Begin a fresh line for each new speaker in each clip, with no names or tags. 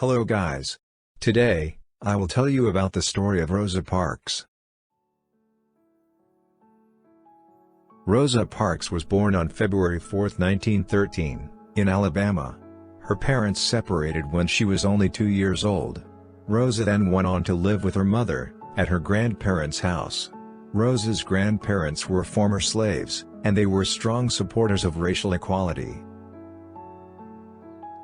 Hello guys. Today, I will tell you about the story of Rosa Parks. Rosa Parks was born on February 4, 1913, in Alabama. Her parents separated when she was only 2 years old. Rosa then went on to live with her mother, at her grandparents' house. Rosa's grandparents were former slaves, and they were strong supporters of racial equality.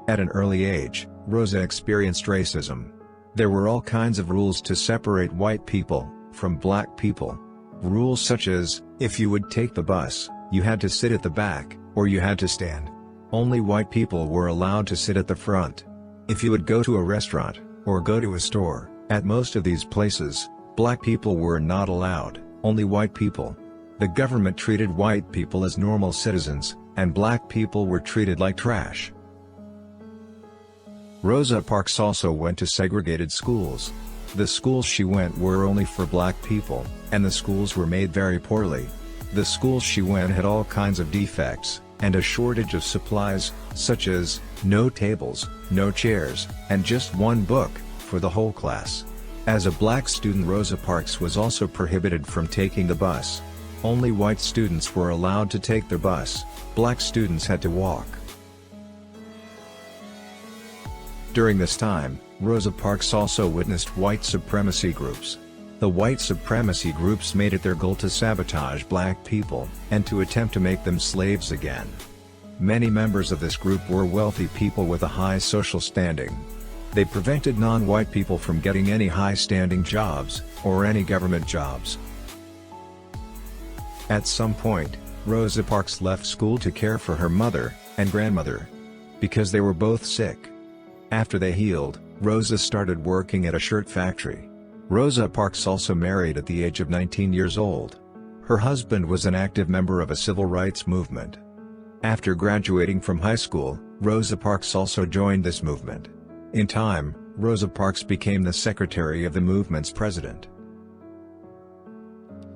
At an early age, Rosa experienced racism. There were all kinds of rules to separate white people from black people. Rules such as, if you would take the bus, you had to sit at the back, or you had to stand. Only white people were allowed to sit at the front. If you would go to a restaurant, or go to a store, at most of these places, black people were not allowed, only white people. The government treated white people as normal citizens, and black people were treated like trash. Rosa Parks also went to segregated schools. The schools she went were only for black people, and the schools were made very poorly. The schools she went had all kinds of defects, and a shortage of supplies, such as, no tables, no chairs, and just one book, for the whole class. As a black student, Rosa Parks was also prohibited from taking the bus. Only white students were allowed to take the bus, black students had to walk. During this time, Rosa Parks also witnessed white supremacy groups. The white supremacy groups made it their goal to sabotage black people, and to attempt to make them slaves again. Many members of this group were wealthy people with a high social standing. They prevented non-white people from getting any high-standing jobs, or any government jobs. At some point, Rosa Parks left school to care for her mother and grandmother, because they were both sick. After they healed, Rosa started working at a shirt factory. Rosa Parks also married at the age of 19 years old. Her husband was an active member of a civil rights movement. After graduating from high school, Rosa Parks also joined this movement. In time, Rosa Parks became the secretary of the movement's president.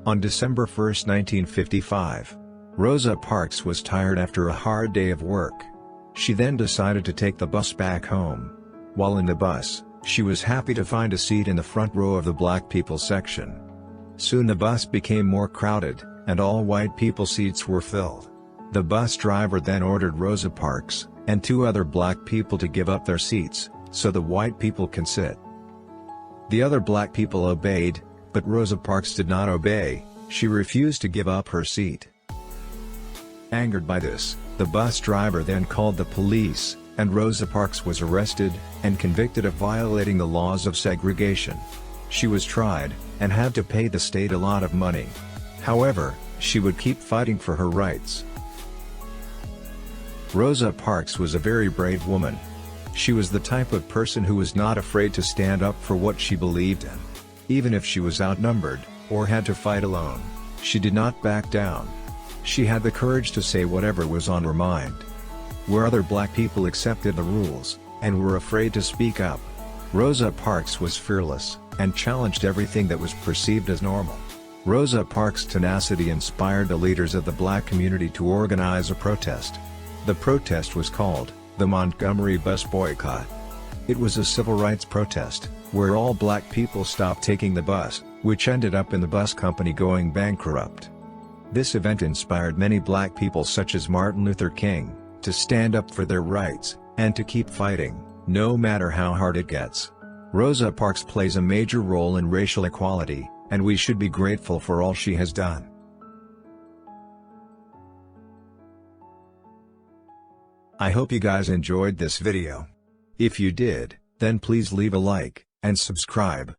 On December 1, 1955, Rosa Parks was tired after a hard day of work. She then decided to take the bus back home. While in the bus, she was happy to find a seat in the front row of the black people section. Soon the bus became more crowded, and all white people seats were filled. The bus driver then ordered Rosa Parks, and 2 other black people to give up their seats, so the white people can sit. The other black people obeyed, but Rosa Parks did not obey. She refused to give up her seat. Angered by this, the bus driver then called the police, and Rosa Parks was arrested, and convicted of violating the laws of segregation. She was tried, and had to pay the state a lot of money. However, she would keep fighting for her rights. Rosa Parks was a very brave woman. She was the type of person who was not afraid to stand up for what she believed in. Even if she was outnumbered, or had to fight alone, she did not back down. She had the courage to say whatever was on her mind. Where other black people accepted the rules, and were afraid to speak up, Rosa Parks was fearless, and challenged everything that was perceived as normal. Rosa Parks' tenacity inspired the leaders of the black community to organize a protest. The protest was called the Montgomery Bus Boycott. It was a civil rights protest, where all black people stopped taking the bus, which ended up in the bus company going bankrupt. This event inspired many black people such as Martin Luther King, to stand up for their rights, and to keep fighting, no matter how hard it gets. Rosa Parks plays a major role in racial equality, and we should be grateful for all she has done. I hope you guys enjoyed this video. If you did, then please leave a like, and subscribe.